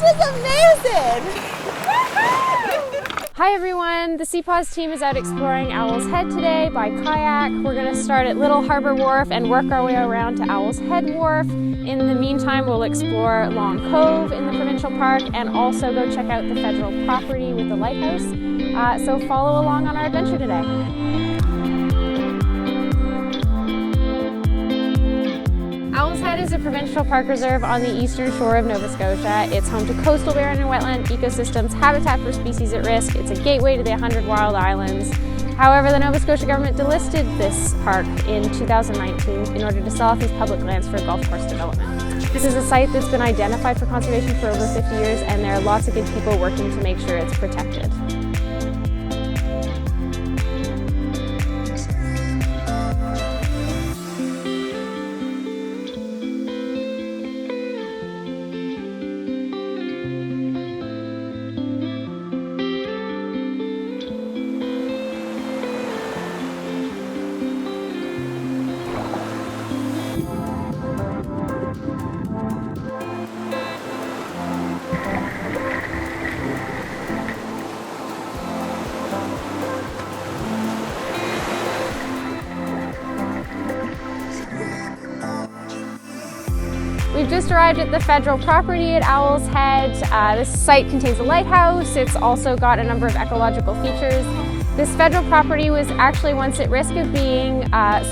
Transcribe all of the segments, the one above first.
was amazing! Hi everyone, the CPAWS team is out exploring Owl's Head today by kayak. We're going to start at Little Harbour Wharf and work our way around to Owl's Head Wharf. In the meantime, we'll explore Long Cove in the provincial park and also go check out the federal property with the lighthouse. So follow along on our adventure today. Owl's Head is a provincial park reserve on the eastern shore of Nova Scotia. It's home to coastal barren and wetland ecosystems, habitat for species at risk. It's a gateway to the 100 Wild Islands. However, the Nova Scotia government delisted this park in 2019 in order to sell off these public lands for golf course development. This is a site that's been identified for conservation for over 50 years, and there are lots of good people working to make sure it's protected. We've just arrived at the federal property at Owl's Head. This site contains a lighthouse. It's also got a number of ecological features. This federal property was actually once at risk of being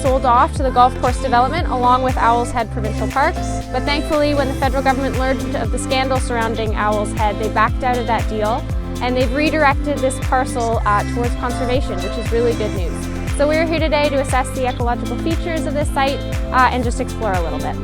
sold off to the golf course development along with Owl's Head Provincial Parks. But thankfully, when the federal government learned of the scandal surrounding Owl's Head, they backed out of that deal and they've redirected this parcel towards conservation, which is really good news. So we're here today to assess the ecological features of this site and just explore a little bit.